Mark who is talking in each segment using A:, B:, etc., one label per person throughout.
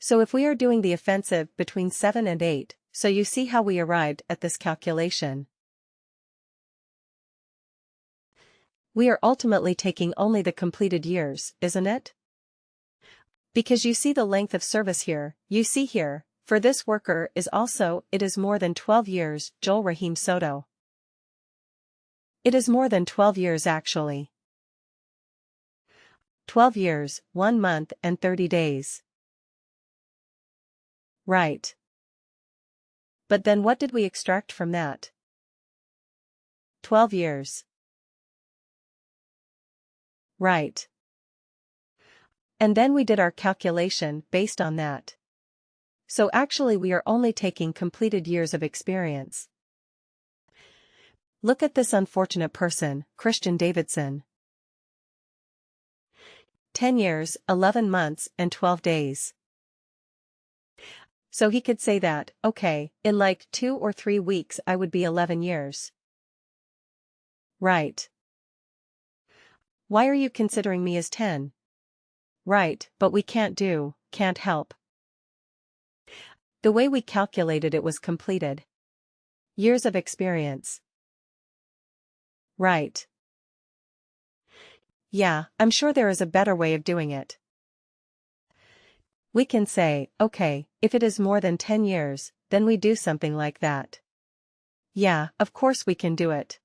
A: So if we are doing the offensive between 7 and 8, so you see how we arrived at this calculation. We are ultimately taking only the completed years, isn't it? Because you see the length of service here, you see here, for this worker is also, it is more than 12 years, Joel Rahim Soto. It is more than 12 years actually. 12 years, 1 month and 30 days. Right. But then what did we extract from that? 12 years. Right. And then we did our calculation based on that. So actually we are only taking completed years of experience. Look at this unfortunate person, Christian Davidson. 10 years, 11 months and 12 days. So he could say that, okay, in like 2 or 3 weeks I would be 11 years. Right. Why are you considering me as 10? Right, but we can't help. The way we calculated it was completed years of experience. Right. Yeah, I'm sure there is a better way of doing it. We can say, okay, if it is more than 10 years, then we do something like that. Yeah, of course we can do it.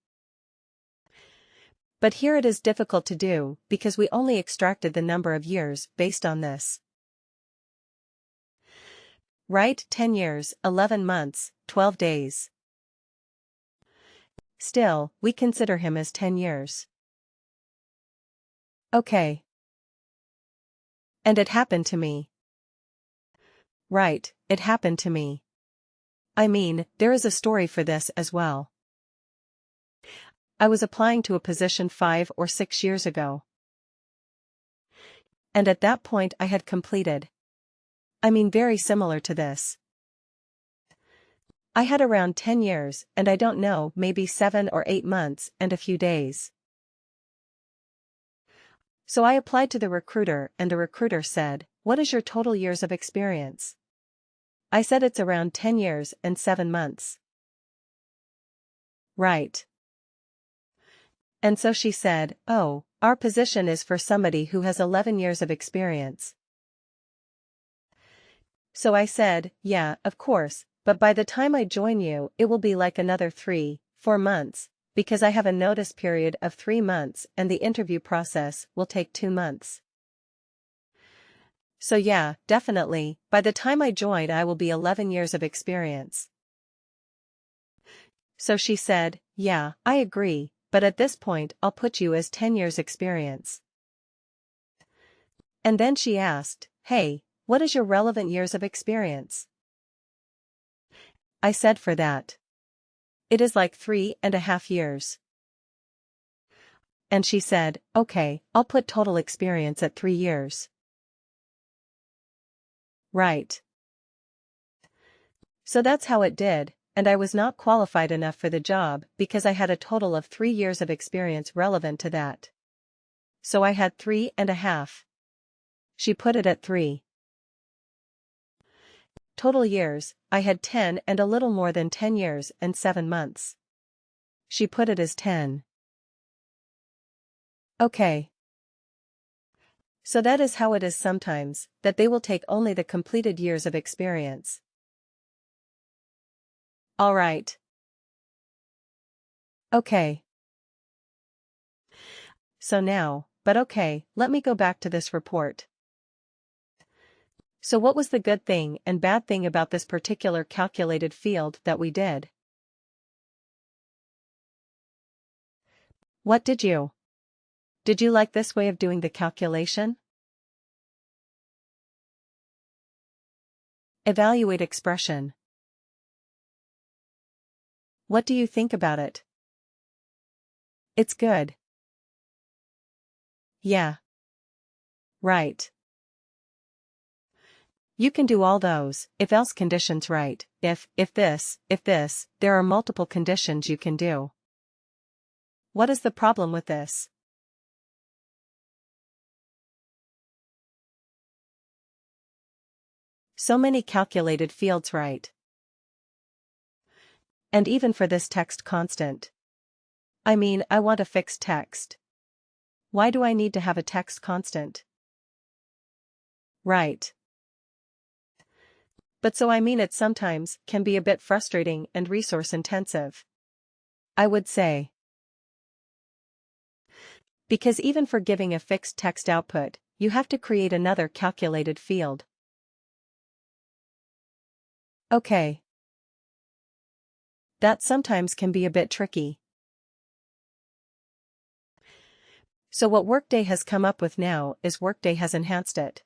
A: But here it is difficult to do, because we only extracted the number of years based on this. Right, 10 years, 11 months, 12 days. Still, we consider him as 10 years. Okay. And it happened to me. Right, it happened to me. I mean, there is a story for this as well. I was applying to a position 5 or 6 years ago. And at that point I had completed. I mean very similar to this. I had around 10 years and I don't know, maybe 7 or 8 months and a few days. So I applied to the recruiter and the recruiter said, "What is your total years of experience?" I said it's around 10 years and 7 months. Right. And so she said, "Oh, our position is for somebody who has 11 years of experience." So I said, "Yeah, of course, but by the time I join you it will be like another 3-4 months, because I have a notice period of 3 months and the interview process will take 2 months. So yeah, definitely, by the time I join I will be 11 years of experience." So she said, "Yeah, I agree, but at this point I'll put you as 10 years experience." And then she asked, "Hey, what is your relevant years of experience?" I said for that. It is like 3.5 years. And she said, "Okay, I'll put total experience at 3 years." Right. So that's how it did, and I was not qualified enough for the job because I had a total of 3 years of experience relevant to that. So I had 3.5. She put it at 3. Total years, I had 10 and a little more than 10 years and 7 months. She put it as 10. Okay. So that is how it is sometimes, that they will take only the completed years of experience. All right. Okay. So now, but okay, let me go back to this report. So what was the good thing and bad thing about this particular calculated field that we did? What did you? Did you like this way of doing the calculation? Evaluate expression. What do you think about it? It's good. Yeah. Right. You can do all those if-else conditions right. If this, there are multiple conditions you can do. What is the problem with this? So many calculated fields, right? And even for this text constant. I mean, I want a fixed text. Why do I need to have a text constant? Right. But so I mean it sometimes can be a bit frustrating and resource intensive. I would say. Because even for giving a fixed text output, you have to create another calculated field. Okay. That sometimes can be a bit tricky. So what Workday has come up with now is Workday has enhanced it.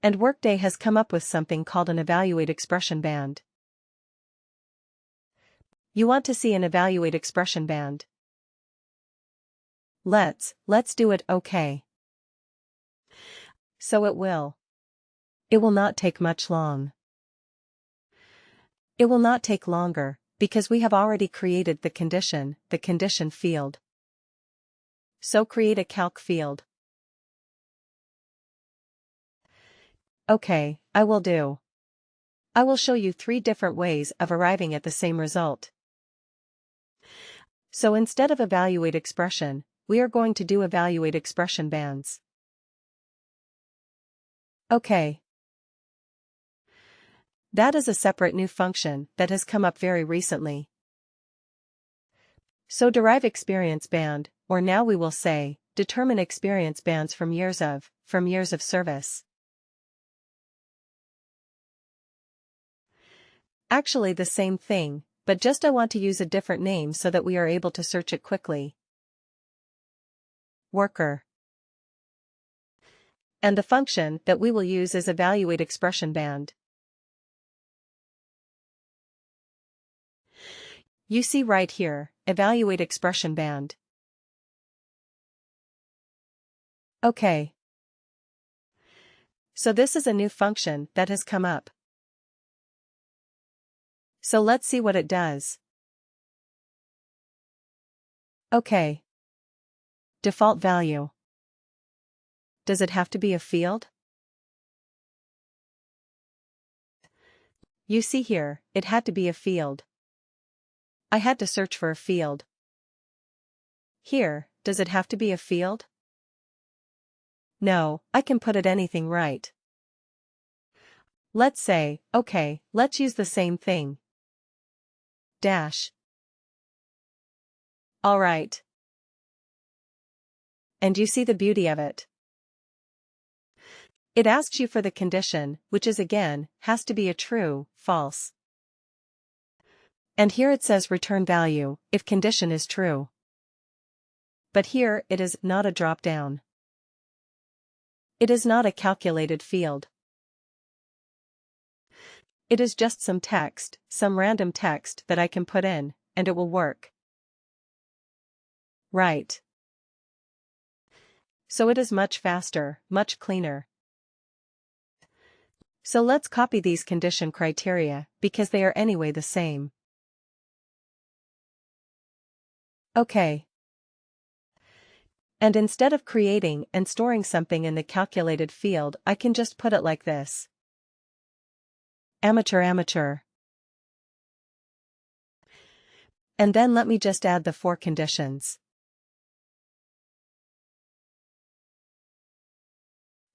A: And Workday has come up with something called an evaluate expression band. You want to see an evaluate expression band? Let's do it, okay. So it will. It will not take much long. It will not take longer, because we have already created the condition field. So create a calc field. Okay, I will do. I will show you 3 different ways of arriving at the same result. So instead of evaluate expression, we are going to do evaluate expression bands. Okay. That is a separate new function that has come up very recently. So derive experience band, or now we will say, determine experience bands from years of service. Actually the same thing, but just I want to use a different name so that we are able to search it quickly. Worker. And the function that we will use is evaluate expression band. You see right here, evaluate expression band. Okay. So this is a new function that has come up. So let's see what it does. Okay. Default value. Does it have to be a field? You see here, it had to be a field. I had to search for a field. Here, does it have to be a field? No, I can put it anything, right? Let's say, okay, let's use the same thing. Dash. Alright. And you see the beauty of it. It asks you for the condition, which is again, has to be a true, false. And here it says return value, if condition is true. But here it is not a drop-down. It is not a calculated field. It is just some text, some random text that I can put in, and it will work. Right. So it is much faster, much cleaner. So let's copy these condition criteria, because they are anyway the same. Okay. And instead of creating and storing something in the calculated field, I can just put it like this. Amateur. And then let me just add the 4 conditions.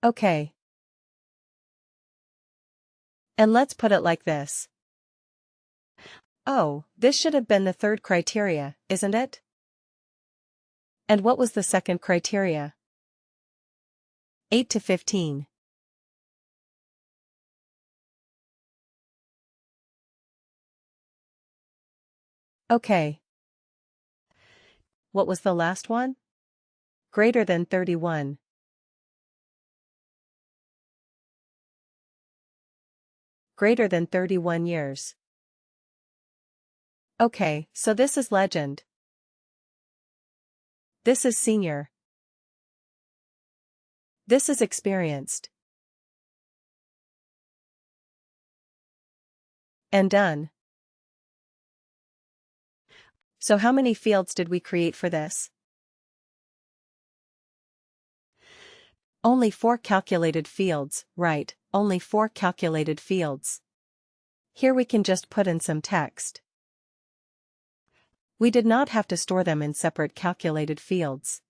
A: Okay. And let's put it like this. Oh, this should have been the 3rd criteria, isn't it? And what was the 2nd criteria? 8 to 15. Okay. What was the last one? Greater than 31. Greater than 31 years. Okay, so this is legend. This is senior. This is experienced. And done. So how many fields did we create for this? Only 4 calculated fields, right, only 4 calculated fields. Here we can just put in some text. We did not have to store them in separate calculated fields.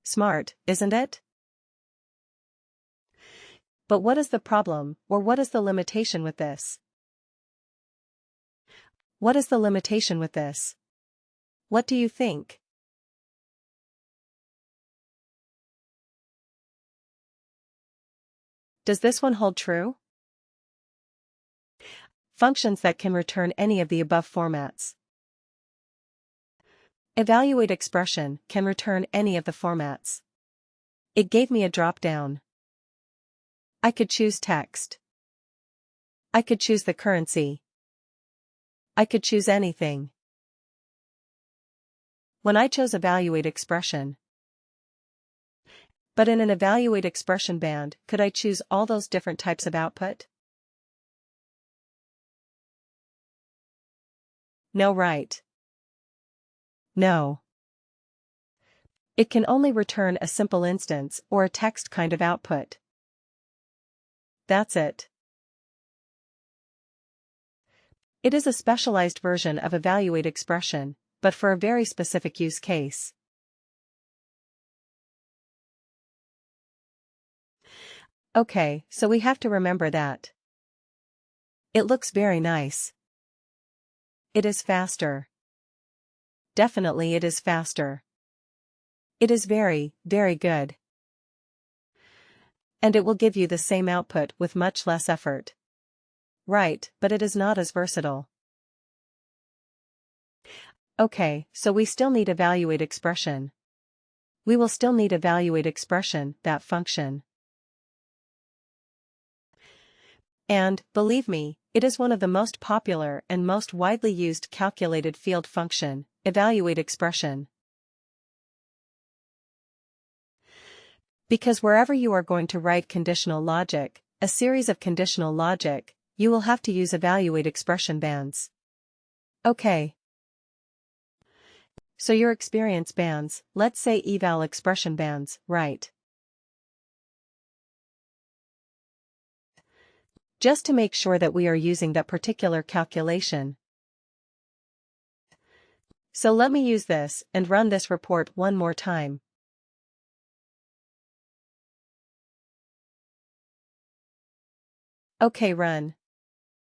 A: Smart, isn't it? But what is the problem, or what is the limitation with this? What is the limitation with this? What do you think? Does this one hold true? Functions that can return any of the above formats. Evaluate expression can return any of the formats. It gave me a drop-down. I could choose text. I could choose the currency. I could choose anything. When I chose evaluate expression. But in an evaluate expression band, could I choose all those different types of output? No, right? No. It can only return a simple instance or a text kind of output. That's it. It is a specialized version of evaluate expression, but for a very specific use case. Okay, so we have to remember that. It looks very nice. It is faster. Definitely it is faster. It is very, very good. And it will give you the same output with much less effort. Right, but it is not as versatile. Okay, so we still need evaluate expression. We will still need evaluate expression, that function. And, believe me, it is one of the most popular and most widely used calculated field function, evaluate expression. Because wherever you are going to write conditional logic, a series of conditional logic, you will have to use evaluate expression bands. Okay. So your experience bands, let's say eval expression bands, right? Just to make sure that we are using that particular calculation. So let me use this and run this report one more time. Okay, run.